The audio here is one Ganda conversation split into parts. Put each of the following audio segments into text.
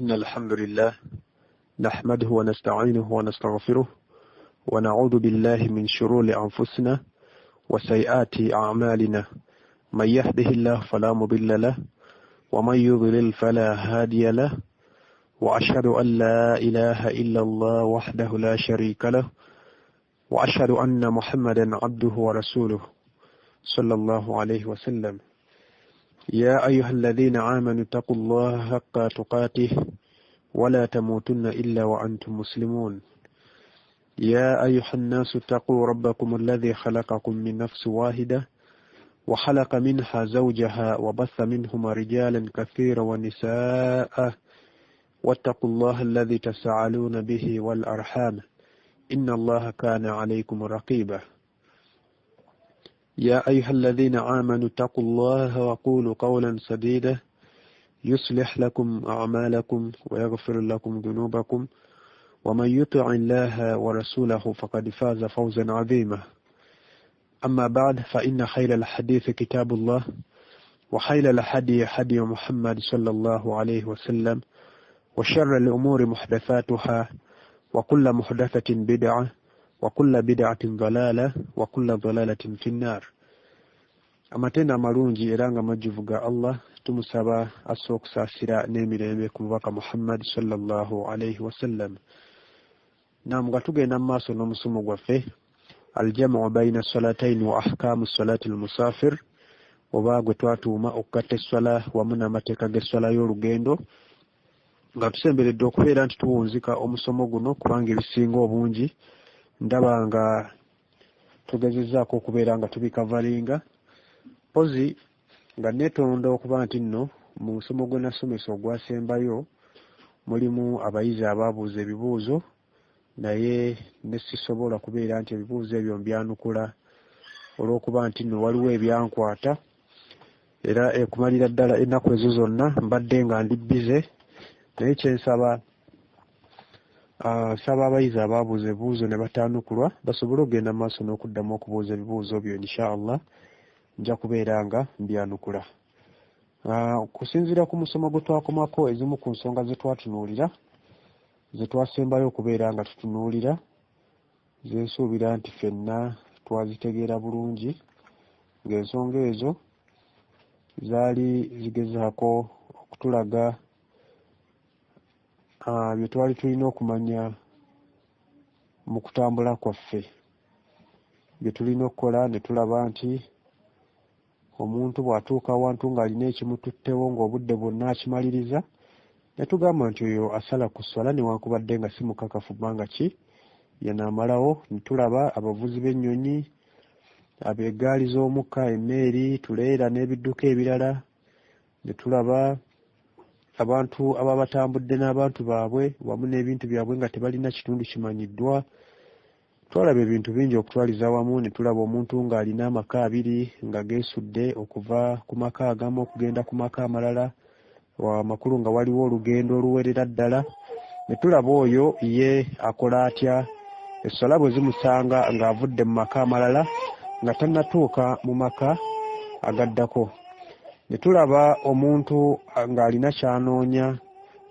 إن الحمد لله نحمده ونستعينه ونستغفره ونعوذ بالله من شرور أنفسنا وسيئات أعمالنا من يهده الله فلا مضل له ومن يضلل فلا هادي له وأشهد أن لا إله إلا الله وحده لا شريك له وأشهد أن محمدا عبده ورسوله صلى الله عليه وسلم. يا أيها الذين آمنوا اتقوا الله حق تقاته ولا تموتن إلا وأنتم مسلمون. يا أيها الناس اتقوا ربكم الذي خلقكم من نفس واحدة وخلق منها زوجها وبث منهما رجالا كثيرا ونساء واتقوا الله الذي تساءلون به والأرحام إن الله كان عليكم رقيبا. يا أيها الذين آمنوا اتقوا الله وقولوا قولا سديدا يصلح لكم أعمالكم ويغفر لكم ذنوبكم ومن يطع الله ورسوله فقد فاز فوزا عظيما. أما بعد فإن خير الحديث كتاب الله وخير الهدي هدي محمد صلى الله عليه وسلم وشر الأمور محدثاتها وكل محدثة بدعة وكل بدعة ضلالة وكل ضلالة في النار. Amatenda malungi era nga majjuvu ga Allah tumusaba asookusasira n'emirembe ku mubaka Muhammad sallallahu alayhi wasallam. Naam, nga tugenda mu maaso n'omusomo gwaffe aljamu baina salatayn wa ahkamu salati almusafir, oba gwe twatuuma okugatta esswala wamu n'amateeka g'esswala y'olugendo, nga tusemberedde okubeera nti tuwunzika omusomo guno kubanga ebisinga obungi ndaba nga tugezezzaako okubeera nga tubikavalinga. Pozi nga neetonda okuba nti nno mu musomo gwe nasomesa ogwasembayo mulimu abayizi abaabuuza ebibuuzo naye ne sisobola kubeera nti ebibuuzo ebyo mbyanukula olw'okuba nti nno waliwo ebyankwata era ekumalira ddala ennaku ezo zonna mbadde nga ndi bize. Naye kyensaba saba abayizi abaabuuza ebibuuzo ne bataanukulwa basobole okugenda mu maaso n'okuddamu okubuuza ebibuuzo byo inshaallah nja kubeera nga mbyanukula. Kusinziira ku musomo gwe twakomako ezimu ku nsonga ze twatunuulira ze twasembayo okubeera nga tutunuulira zensuubira nti ffenna twazitegeera bulungi, ng'ensonga ezo zaali zigezaako okutulaga bye twali tulina okumanya mu kutambula kwaffe, bye tulina okukola ne tulaba nti omuntu bw'atuuka awantu ng'alina ekimututtewo ng'obudde bwonna akimaliriza, ne tugamba nti oyo asala ku sswala newankubadde nga si mukakafu bbanga ki yanaamalawo. Ne tulaba abavuzi b'ennyonyi, ab'eggaali z'omukka, emmeeri, tuleera n'ebidduka ebirala, ne tulaba abantu aba batambudde n'abantu baabwe wamu n'ebintu byabwe nga tebalina kitundu kimanyiddwa. Twalaba ebintu bingi okutwaliza wamu, ne tulaba omuntu ng'alina amaka abiri nga geesudde okuva ku maka agamu okugenda ku maka amalala, amakulu nga waliwo olugendo oluwerera ddala. Ne tulaba oyo ye akola atya esswala bwe zimusanga ng'avudde mu maka amalala nga tannatuuka mu maka agaddako. Ne tulaba omuntu ng'alina ky'anoonya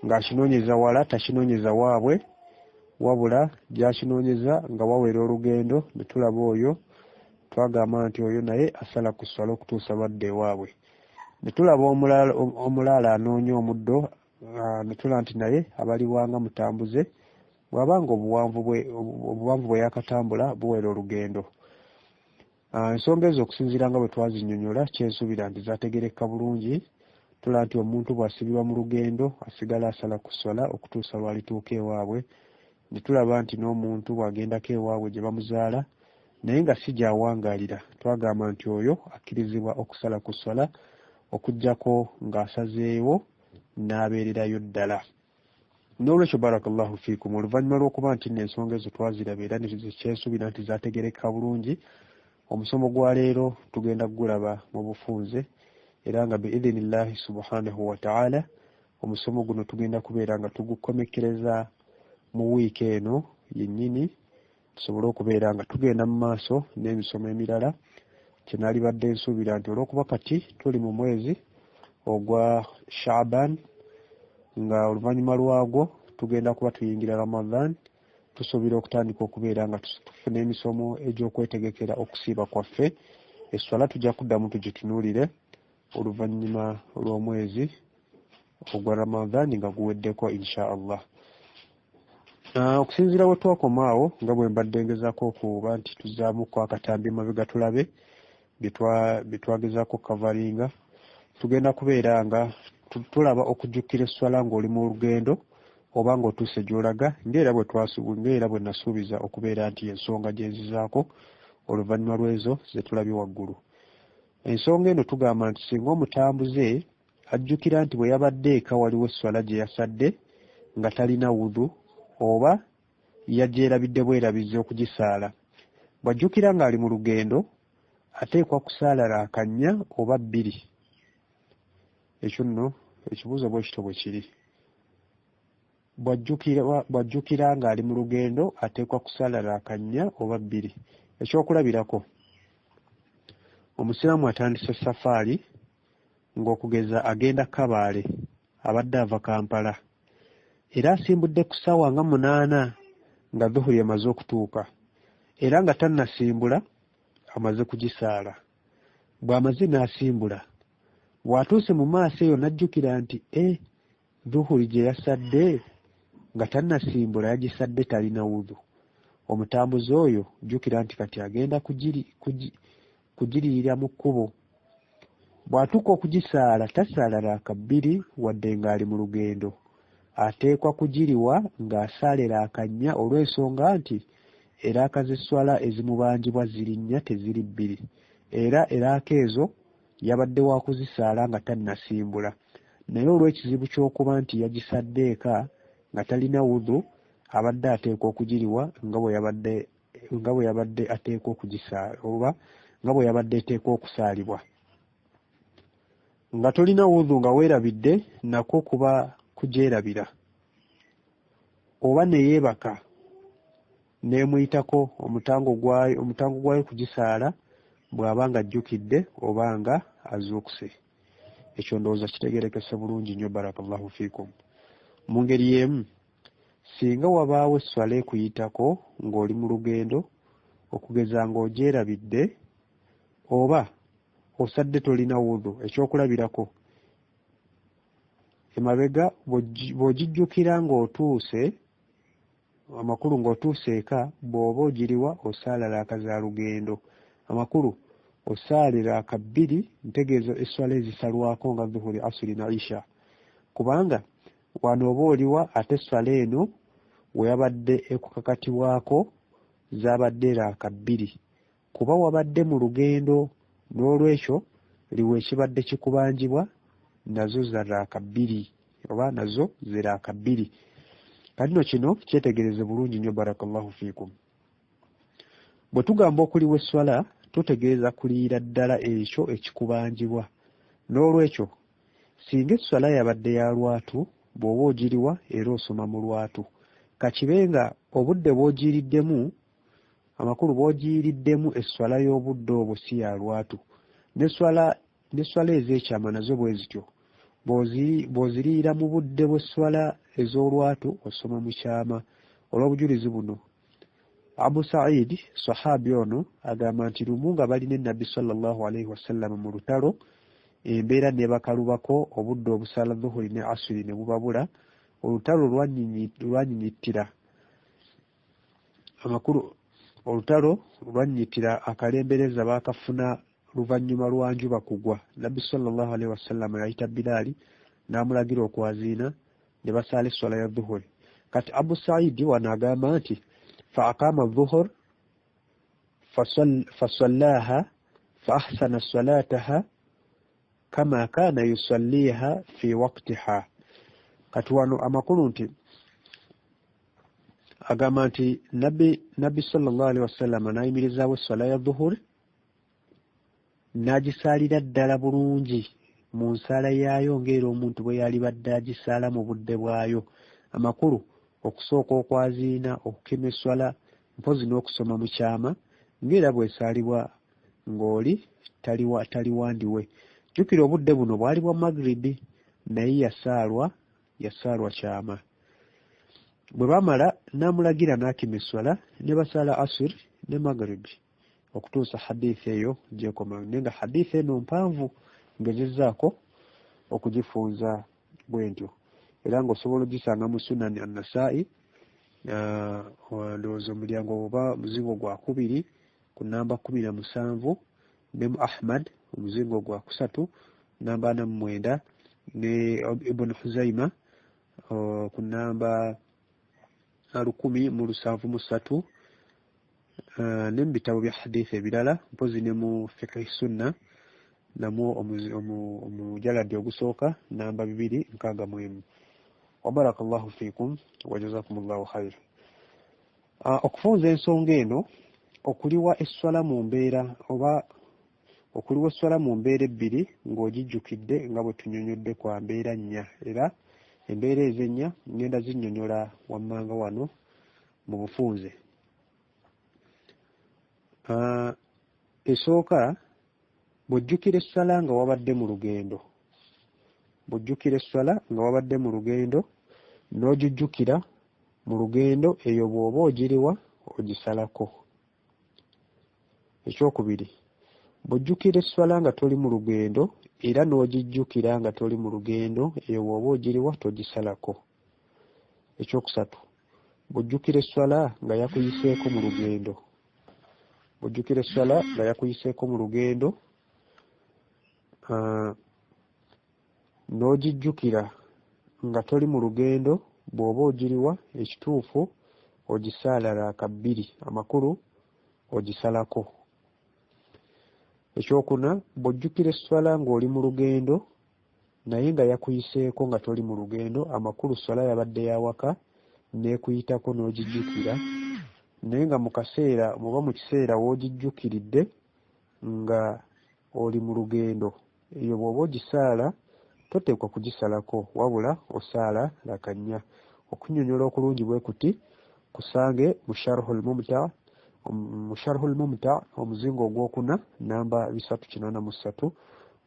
ng'akinoonyeza wala takinoonyeza waabwe wabula gy'akinoonyeza nga wawera olugendo. Ne tulaba oyo twagamba nti oyo naye asala ku sswala okutuusa badde ewaabwe. Ne tulaba omulaala anoonya omuddo, ne tulaba nti naye abaliwanga mutambuze bw'abanga obuwanvu bwe yakatambula buwera olugendo. Ensonga ezo okusinziira nga bwe twazinnyonnyola kyensuubira nti zategerekka bulungi. Tulaba nti omuntu bw'asibibwa mu lugendo asigala asala ku sswala okutuusa lw'alituuka ewaabwe. Ne tulaba nti n'omuntu bw'agendako ewaabwe gye bamuzaala naye nga si gy'awangaalira, twagamba nti oyo akkirizibwa okusala ku sswala okuggyako ng'asazeewo n'abeererayo ddala. N'olwekyo barakallahu fiikum, oluvannyuma lw'okuba nti n'ensonga ezo twaziraba era kyensuubira nti zategerekka bulungi, omusomo gwa leero tugenda kugulaba mu bufunze era nga biidhinillahi subhanahu wa ta'ala omusomo guno tugenda kubeera nga tugukomekkereza mu wiiki eno yennyini, tusobole okubeera nga tugenda mu maaso n'emisomo emirala. Kyenaalibadde nsuubira nti olw'okuba kati tuli mu mwezi ogwa Shaaban nga oluvannyuma lwagwo tugenda kuba tuyingira Ramadan tusuubira okutandika okubeera nga tufuna emisomo egy'okwetegekera okusiiba kwaffe. Esswala tujja kuddamu tugitunuulire oluvannyuma lw'omwezi ogwa Ramadan nga guweddeko insha Allah. Okusinziira bwe twakomaawo nga bwe mbadde ngezaako okuba nti tuzaamuko akatambi mabega tulabe bye twagezaako kavaringa, tugenda kubeera nga tulaba okujjukira esswala ng'oli mu lugendo oba ng'otuuse gy'olaga ng'era bwe nasuubiza okubeera nti ensonga gye nzizaako oluvannyuma lw'ezo ze tulabye waggulu. Ensonga eno tugamba nti singa omutambuze ajjukira nti bwe yabadde eka waliwo esswala gye yasadde nga talina wudu oba yagyerabidde bwerabizi okugisaala, bw'ajjukira ng'ali mu lugendo ateekwa kusaala raakanya oba bbiri. Ekyo nno ekibuuzo bwe kityo bwe kiri. Bw'ajjukira ng'ali mu lugendo ateekwa kusaala raakanya oba bbiri. Ekyokulabirako, omusiraamu atandise safaari ng'okugeza agenda Kabaale, abadde ava Kampala, era asimbudde ku ssaawa nga 8 nga dhuhuri emaze okutuuka, era nga tannasimbula amaze kugisaala. Bw'amaze n'asimbula, bw'atuuse mu maaso eyo n'ajjukira nti dhuhuri gye yasadde nga tannasimbula yagisadde talina wudu. Omutambuze oyo jjukira nti kati agenda kugiriira mu kkubo. Bw'atuuka okugisaala tasaala raaka 2 wadde ng'ali mu lugendo, ateekwa kugiriwa ng'asaala raaka 4 olw'ensonga nti eraaka z'esswala ezimubanjibwa ziri 4 teziri 2, era eraaka ezo yabadde wa kuzisaala nga tannasimbula. Naye olw'ekizibu ky'okuba nti yagisadde eka nga talina wudu, abadde ateekwa okugiriwa nga bwe yabadde ateekwa okugisaala oba nga bwe yabadde eteekwa okusaalibwa. Nga tolina wudu nga weerabidde nakwo kuba kugyerabira, oba ne yeebaka n'emuyitako omutango gwayo kugisaala bw'aba nga ajjukidde oba nga azuukuse. Ekyo ndowooza kitegerekese bulungi nnyo. Barakallahu fiikum. Mu ngeri y'emu, singa wabaawo esswala ekuyitako ng'oli mu lugendo, okugeza ng'ogyerabidde oba osadde tolina wudu, ekyokulabirako, emabega bw'ogijjukira ng'otuuse amakulu ng'otuuse eka, bw'oba ogiriwa osaala raaka za lugendo. Amakulu osaale raaka 2, ntegeeza esswala ezisalwako nga dhuhuri, asuli na isha, kubanga wano oba oliwa ate esswala eno we yabadde ekukakatibwako zaabadde raaka 2, kuba wabadde mu lugendo, n'olwekyo liwe ekibadde kikubanjibwa nazo za raaka 2 oba nazo ze raaka 2. Kati kino kyetegereze bulungi nnyo. Barakallahu fiikum. Bwe tugamba okuliwa esswala tutegeeza kuliira ddala ekyo ekikubanjibwa. N'olwekyo singa esswala yabadde ya lwatu, bw'oba ogiriwa era osoma mu lwatu, kakibe nga obudde bw'ogiriddemu, amakulu bw'ogiriddemu esswala y'obudde obwo si ya lwatu. N'esswala ez'ekyama nazo bwe zityo, bw'oziriira mu budde bw'esswala ez'olwatu osoma mu kyama. Olw'obujulizi buno, Abu Sa'id sahabi ono agamba nti lumu nga bali ne Nabbi sallallahu alaihi wasallam mu lutalo, embeera ne bakalubako obudde obusaala dhuhuri ne asuli ne bubabula, olutalo lwanyinyitira amakulu, olutalo lwanyinyitira akalembereza baakafuna luvannyuma lwa njuba kugwa. Nabbi sallallahu alaihi wasallam yayita Bilaali n'amulagira okwaziina ne basaala esswala ya dhuhuri. Kati Abu Sa'id wano agamba nti فأقام الظهر فصلاها فأحسن صلاتها كما كان يصليها في وقتها. Katuwano amakulu nti agamba nti Nabbi sallallahu alaihi wasallam n'ayimirizaawo esswala ya dhuhuri n'agisaalira ddala bulungi mu nsaala yaayo ng'era omuntu bwe yali badde agisaala mu budde bwayo. Amakulu okusooka okwaziina, okukema esswala, mpozi n'okusoma mu kyama ng'era bw'esaalibwa ng'oli tali wandiwe. Jjukira obudde buno bwali bwa magribi, naye yasaalwa kyama. Bwe bamala n'amulagira n'akima esswala ne basala asir ne maghrib okutuusa hadithi eyo gyekoma. Naye nga hadithi eno mpanvu ngezezzaako okugifunza bwentyo, era ng'osobola ogisanga mu Sunani an-Nasaa'i ndowooza omulyango oba muzingo gwa 2 ku namba 17, ne mu Ahmad omuzingo gwa 3 namba 49, ne Ibn Huzaima ku namba 1073, ne mu bitabo bya hadithi ebirala mpozi ne mu fiqh sunna namwo omujaladi ogusooka namba 261. Wa barakallahu fiikum wa jazakumullahu khair. Okufunza ensonga eno okuliwa esswala mu mbeera oba okuliwa esswala mu mbeera ebbiri ng'ogijjukidde nga bwe tunyonyodde kwa mbeera nnya, era embeera ezennya ngenda zinnyonnyola wammanga wano mu bufunze. Esooka bw'ojjukira esswala nga wabadde mu lugendo, bw'ojjukira esswala nga wabadde mu lugendo n'ogijjukira mu lugendo eyo bw'oba ogiriwa ogisalako. Ekyokubiri, bw'ojjukira esswala nga toli mu lugendo era n'ogijjukira nga toli mu lugendo eyo bw'oba ogiriwa togisalako. Ekyokusatu, bw'ojjukira esswala nga yakuyiseeko mu lugendo, bw'ojjukira esswala nga yakuyiseeko mu lugendo n'ogijjukira nga toli mu lugendo bw'oba ogiriwa ekituufu ogisaala raaka 2, amakulu ogisalako. Ekyokuna, bw'ojjukira esswala ng'oli mu lugendo naye nga yakuyiseeko nga toli mu lugendo, amakulu swala yabadde yawaka n'ekuyitako n'ogijjukira, naye nga mu kaseera oba mu kiseera w'ogijjukiridde nga oli mu lugendo, eyo bw'oba ogisaala toteekwa kugisalako wabula osaala rakannya. Okunnyonnyola okulungi bwe kuti kusange mu Sharhul Mumta omuzingo ogwokuna namba 383,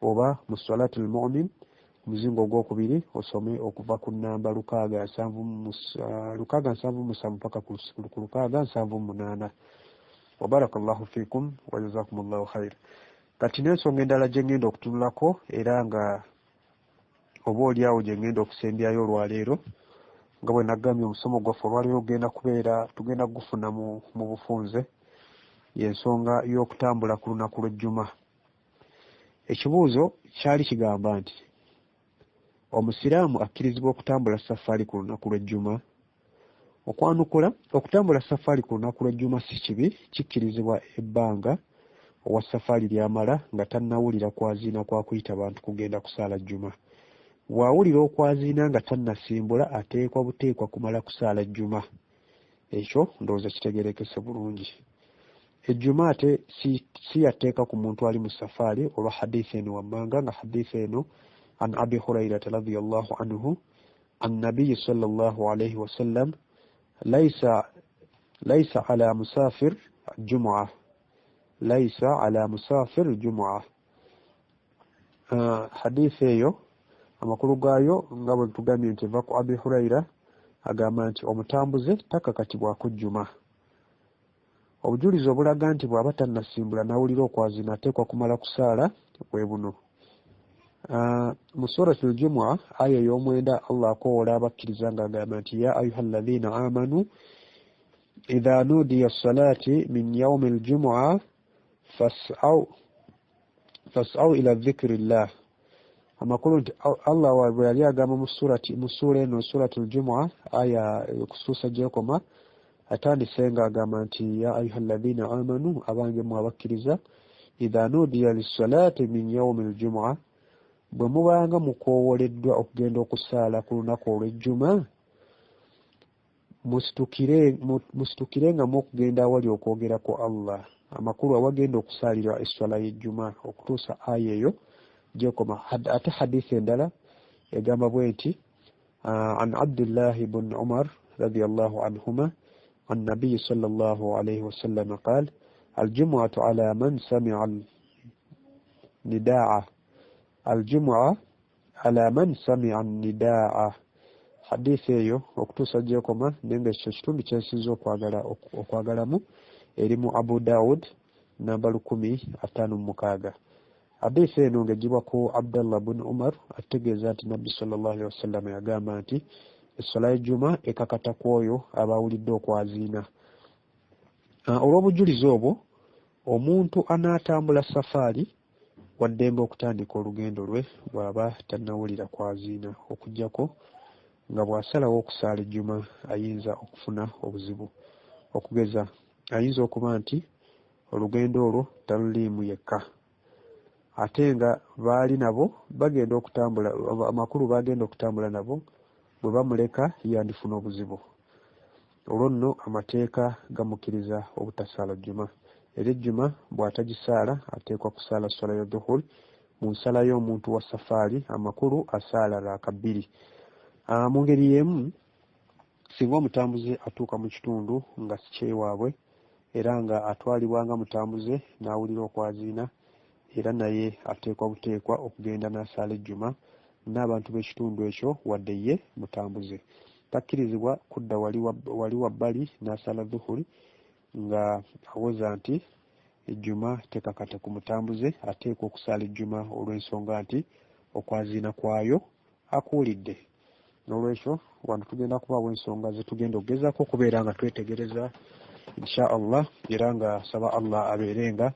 oba mu Salatul Mu'min omuzingo ogwokubiri osome okuva ku namba 677 paka ku 678. Wa barakallahu fiikum wa jazakumullahu khair. Kati n'ensonga endala gye ngenda okutunulako era nga oba oliawo gye ngenda okusembyayo olwaleero, nga bwe nagambye omusomo gwaffe olwaleero tugenda kugufuna mu bufunze, y'ensonga y'okutambula ku lunaku lw'ejjuma. Ekibuuzo kyali kigamba nti omusiraamu akkirizibwa okutambula safaari ku lunaku lw'ejjuma? Okwanukula, okutambula safaari ku lunaku lw'ejjuma si kibi, kikkirizibwa ebbanga owa safaari lyamala nga tannawulira kwaziina kwa kuyita bantu kugenda kusaala jjuma. Bw'awulira okwaziina nga tannasimbula ateekwa buteekwa kumala kusaala jjuma. Ekyo ndowooza kitegeerekese bulungi. Ejjuma ate si yateeka ku muntu ali mu safaari, olwa hadithi eno wammanga, nga hadithi eno an Abi Hurayrata radiyallahu anhu an-Nabiy sallallahu alayhi wa sallam laysa ala musafir jumu'ah, laysa ala musafir jumu'ah. Hadithi eyo amakulu gaayo nga bwe tugambye nti eva ku Abi Hurayra agamba nti omutambuze takakatibwako jjuma. Obujulizi obulaga nti bw'aba tannasimbula n'awulira okwaziina ateekwa kumala kusaala bwe buno. Mu Suratul Jumu'a aya ey'omwenda Allah akoowola abakkiriza ng'agamba nti ya ayyuhalladhiina aamanu idha nudiya as-salati min yawmil jumu'a fas'aw ila dhikrillah. Amakulu nti Allah bwe yali agamba mu suura eno Suratul Jumu'a aya okusuusa gyekoma, atandise ng'agamba nti ya ayyuhalladhiina aamanu, abange mu abakkiriza, idha nudiya lis-salati min yawmil jumu'a, bwe mubanga mukoowoleddwa okugenda okusaala ku lunaku olw'ejjuma, musitukirengamu okugenda awali okwogerako Allah. Amakulu awagenda okusaalira esswala y'ejjuma okutuusa aya eyo gyekoma. Ate hadithi endala egamba bwe nti an Abdullahi ibn Umar radiyallahu anhuma an Nabiy sallallahu alayhi wa sallam qaal al-jumu'atu ala man sami'a al-nida'a, al-jumu'a ala man sami'a an-nida'a, hadisi eyo okutuusa gyekoma nenga ekyo kitundu kyensinza okwagalamu erimu Abu Daud namba 1056. Hadisi eno ng'eggyibwa ku Abdallah bin Umar ategeeza nti Nabbi sallallahu alaihi wasallam yagamba nti essala y'ejjuma ekakata ku oyo abawulidde okwaziina. Olw'obujulizi obwo omuntu anaatambula safaari waddembe okutandika olugendo lwe bw'aba tannawulira kwaziina okuggyako nga bw'asalawo okusaala ejjuma ayinza okufuna obuzibu. Okugeza ayinza okuba nti olugendo olwo taluliimu yekka ate nga baali nabo bagenda okutambula, amakulu bagenda okutambula nabo bwe bamuleka yandifuna obuzibu. Olwo nno amateeka gamukkiriza obutasaala jjuma. Era ejjuma bw'atagisaala ateekwa kusaala swala ya dhuhur. Mu nsala y'omuntu wa safaari amakulu asaala raaka 2. Mu ngeri y'emu singa omutambuze atuuka mu kitundu nga si kyewaabwe era nga atwalibwa nga mutambuze n'awulira okwaziina, era naye ateekwa buteekwa okugenda n'asaala ejjuma n'abantu b'ekitundu ekyo wadde ye mutambuze. Takkirizibwa kudda wali wabbali n'asaala dhuhuri nga awoza nti ejjuma tekakata ku mutambuze, ateekwa okusaala ejjuma olw'ensonga nti okwaziina kwayo akuwulidde. N'olwekyo wano tugenda kubaawo ensonga ze tugenda okugezaako okubeera nga twetegereza insha Allah, era nga saba Allah abeere nga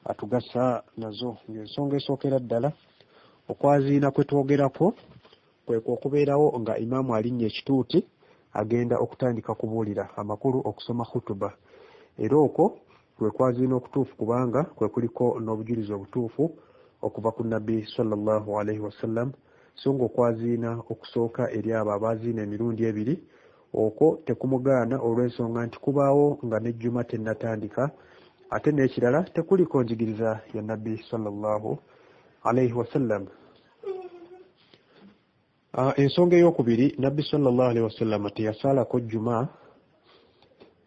atugasa nazo. Ng'ensonga esookera ddala okwaziina kwe twogerako kwekwo okubeerawo nga imaamu alinnye ekituuti agenda okutandika kubuulira amakulu, okusoma khutuba. Era okwo kwe kwaziina okutuufu kubanga kwe kuliko n'obujulizi obutuufu okuva ku Nabbi sallallahu alaihi wasallam. So ng'okwaziina okusooka eri abo abaziina emirundi 2 okwo tekumugaana olw'ensonga nti kubaawo nga n'ejjuma tennatandika, ate n'ekirala tekuliko njigiriza ya Nabbi sallallahu alaihi wasallam. Ensonga ey'okubiri, Nabbi sallallahu alaihi wasallam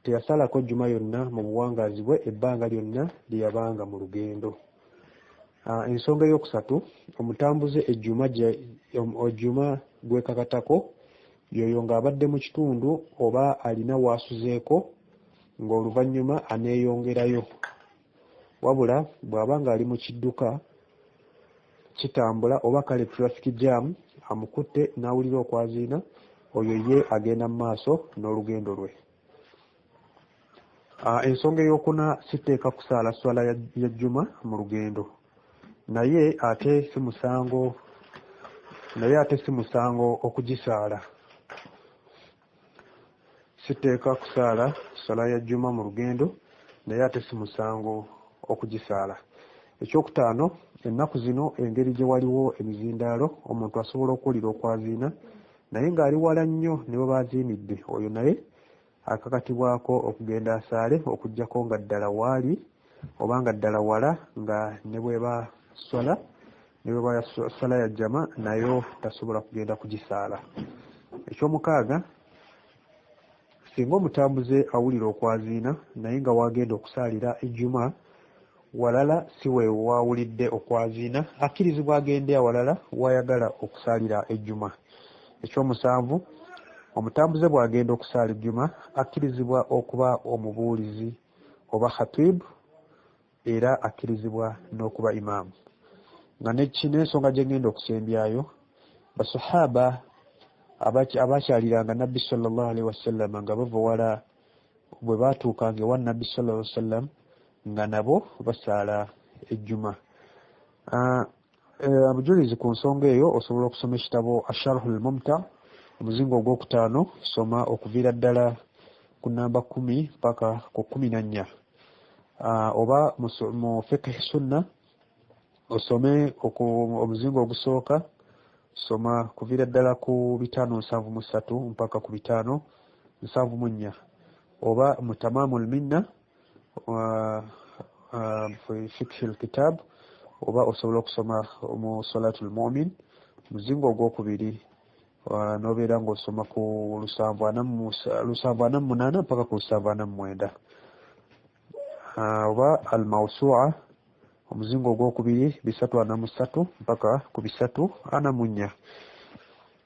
teyasaalako jjuma yonna mu buwangaazi bwe ebbanga lyonna lye yabanga mu lugendo. Ensonga ey'okusatu, omutambuze ejjuma gwekakatako yoyo ng'abadde mu kitundu oba alina w'asuzeeko ng'oluvannyuma aneeyongerayo, wabula bw'aba ng'ali mu kidduka kitambula oba kale traffic jam amukutte n'awulira okwaziina, oyo ye agenda mu maaso n'olugendo lwe. Ensonga ey'okuna siteeka kusaala swala ya jjuma mu lugendo, naye ate si musango okugisaala. Siteeka kusaala swala ya jjuma mu lugendo naye ate si musango okugisaala. Ekyokutaano, ennaku zino engeri gye waliwo emizindaalo omuntu asobola okuwulira okwaziina naye ng'ali wala nnyo ne bwe baziinidde, oyo naye akakatibwako okugenda asaale okuggyako nga ddala waali oba nga ddala wala nga ne bweba swala ya jjama nayo tasobola kugenda kugisaala. Ekyomukaaga, singa omutambuze awulira okwaziina naye nga wagenda okusaalira ejjuma walala si we wawulidde okwaziina, akkirizibwa agende awalala wayagala okusaalira ejjuma. Ekyomusanvu, omutambuze bw'agenda okusaala ejjuma akkirizibwa okuba omubuulizi oba khatib, era akkirizibwa n'okuba imaamu. Nga n'ensonga gye ngenda okusembyayo, basahaba abakyaliranga Nabbi sallallahu alaihi wasallam nga bava wala bwe baatuukanga ewa Nabbi sallallahu alaihi wasallam nga nabo basaala ejjuma. Abujulizi ku nsonga eyo osobola okusoma ekitabo Asharhul Mumta omuzingo ogwokutaano, soma okuviira ddala ku namba 10 mpaka ku 14. Oba mu fiqh sunna osome omuzingo ogusooka, soma kuviira ddala ku 573 mpaka ku 574. Oba mu Tamamul Minna fiqh al-kitab, oba osobola okusoma mu Salatul Mu'min muzingo ogwokubiri n'obeera ng'osoma ku 748 mpaka ku 749. Oba al-Mawsu'a omuzingo ogwokubiri 343 mpaka ku 344.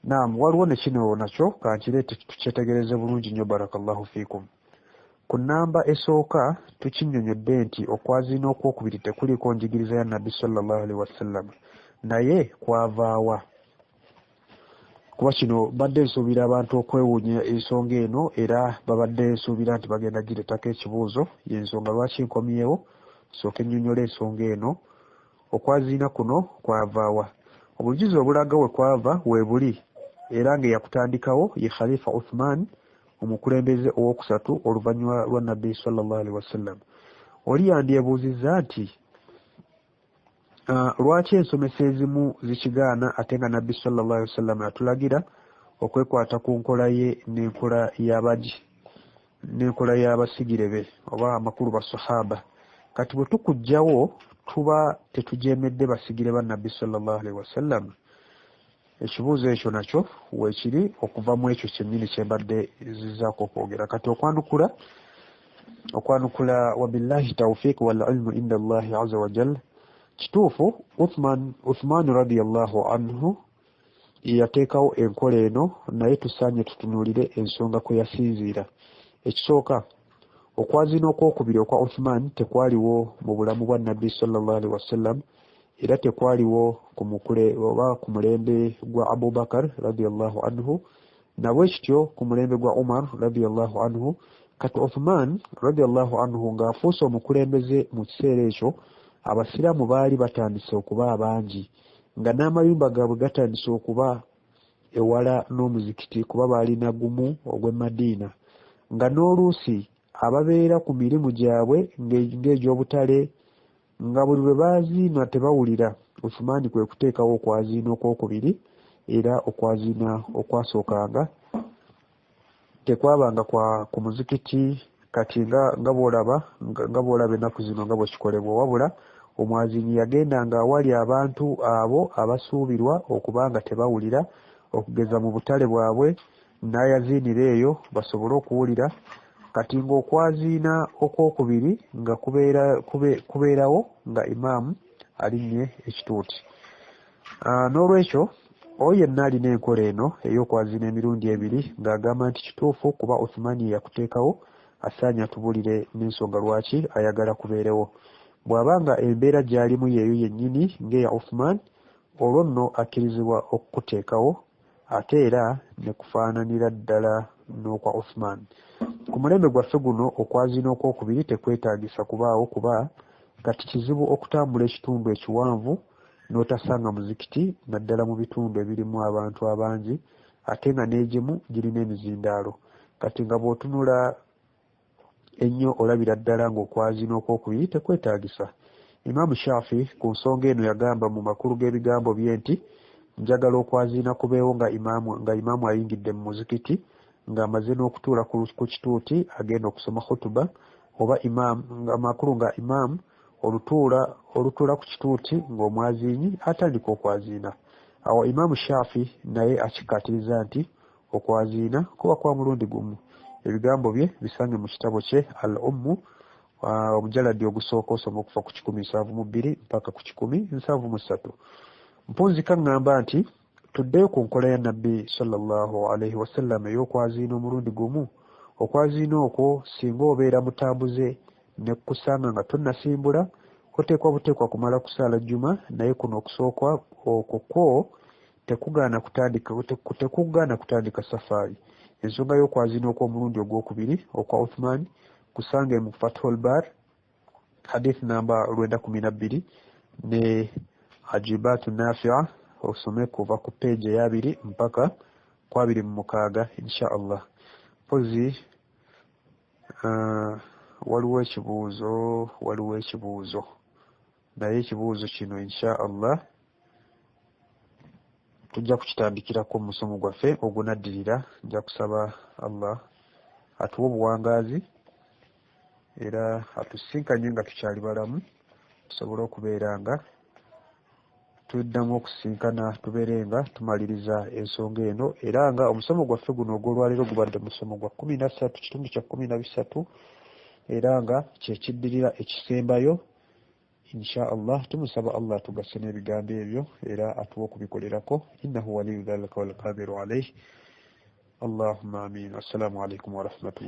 Naam, waliwo ne kino nakyo kankireete tukyetegereze bulungi nnyo. Barakallahu fiikum. Ku nnamba esooka tukinnyonnyodde nti okwaziina okwokubiri tekuliko njigiriza ya Nabbi sallallahu alaihi wasallam, naye kwavaawa. Kuba kino badde nsuubira abantu okwewuunya ensonga eno, era babadde nsuubira nti bagenda gireetako ekibuuzo, y'ensonga lwaki nkomyewo sooke nnyonnyola ensonga eno. Okwaziina kuno kwavaawa? Obujulizi obulaga we kwava we buli, era ng'eyakutandikawo ye Khalifa Uthman, omukulembeze owookusatu oluvannyuma lwa Nabbi sallallahu alaihi wasallam. Oli yandyebuuzizza nti lwaki ensomesa ezimu zikigaana ate nga Nabbi sallallahu alaihi wasallam atulagira okwekwata ku nkola ye n'enkola y'abasigire be oba amakulu ba sahaba. Kati bwe tukujjawo tuba tetujeemedde basigire ba Nabbi sallallahu alaihi wasallam? Ekibuuzo ekyo nakyo weekiri okuva mu ekyo kyennyini kyembadde zizzaako okwogera. Kati okwanukula wabillahi tawfiq wal ilmu inda Allahi azza wa jalla, kituufu Uthman radiyallahu anhu yateekawo enkola eno, naye tusaanye tutunuulire ensonga kwe yasinziira. Ekisooka, okwaziina okwokubiri okwa Uthman tekwaliwo mu bulamu bwa Nabbi sallallahu alaihi wasallam, era tekwaliwo ku mulembe gwa Abu Bakar radiyallahu anhu, nabwe kityo ku mulembe gwa Umar radiyallahu anhu. Kati Uthman radiyallahu anhu ng'afuuse omukulembeze mu kiseera ekyo, abasiraamu baali batandise okuba abangi, nga n'amayumba gaabwe gatandise okuba ewala n'omuzikiti, kuba baalina gumu ogw'e Madiina, nga n'oluusi ababeera ku mirimu gyabwe ng'egy'obutale nga buli lwe baaziina tebawulira. Uthman kwe kuteekawo okwaziina okwokubiri, era okwaziina okwasookanga tekwabanga ku muzikiti kati nga bw'olaba ennaku zino nga bwe kikolebwa, wabula omwaziini yagendanga awali abantu abo abasuubirwa okuba nga tebawulira, okugeza mu butale bwabwe, n'ayaziinira eyo basobole okuwulira. Kati ng'okwaziina okwokubiri nga kubeerawo nga imaamu alinnye ekituuti. N'olwekyo oyo yenna alina enkola eno ey'okwaziina emirundi ebiri ng'agamba nti kituufu kuba Uthman yakuteekawo, asaanye atubulire n'ensonga lwaki ayagala kubeerewo. Bw'aba nga embeera gy'alimu yeeyo yennyini ng'eya Uthman, olwo nno akkirizibwa okukuteekawo, ate era ne kufaananira ddala n'okwa Uthman. Ku mulembe gwaffe guno okwaziina okwokubiri tekwetaagisa kubaawo, kuba kati kizibu okutambula ekitundu ekiwanvu n'otasanga muzikiti, naddala mu bitundu ebirimu abantu abangi, ate nga n'egimu girina emizindaalo. Kati nga bw'otunula ennyo olabira ddala ng'okwaziina okwokubiri tekwetaagisa. Imaamu Shafi ku nsonga eno yagamba mu makulu g'ebigambo bye nti, njagala okwaziina kubeewo nga imaamu ayingidde mu muzikiti, ng'amaze n'okutuula ku kituuti agenda okusoma khutuba, oba amakulu nga imaamu olutuula ku kituuti ng'omwaziinyi atandika okwaziina. Awo Imaamu Shafi naye akikkaatiriza nti okwaziina kuba kwa mulundi gumu. Ebigambo bye bisange mu kitabo kye Al-Ummu, omujaladi ogusooka osoma okuva ku 172 mpaka ku 173. Mpunzika ngamba nti tuddeyo ku nkola ya Nabbi sallallahu alaihi wasallam ey'okwaziina omulundi gumu. Okwaziina okwo singa obeera mutambuze ne kusanga nga tonnasimbula, oteekwa buteekwa kumala kusaala jjuma, naye kuno okusooka okwo tekugaana kutandika safaari. Ensonga y'okwaziina okw'omulundi ogwokubiri okwa Uthman kusange mu Fathul Bar hadith namba 912 ne Ajibatu Nafi'a, osome kuva ku page ya 2 mpaka ku 26 insha Allah. Pozi waliwo ekibuuzo naye ekibuuzo kino insha Allah tujja kukitandikirako mu musomo gwaffe ogunaddirira. Nja kusaba Allah atuwe obuwangaazi era atusinkanye nga tukyali balamu, tusobole okubeera nga tuddamu okusinkana, tubeere nga tumaliriza ensonga eno, era nga omusomo gwaffe guno ogw'olwaleero gubadde musomo gwa 13 kitundu kya 13, era nga kyekiddirira ekisembayo insha Allah tumusaba Allah tugasse n'ebigambo ebyo era atuwa okubikolerako innahu waliyu dhalika wal qadiru alayhi. Allahumma amin. Assalamu alaikum wa rahmatullah.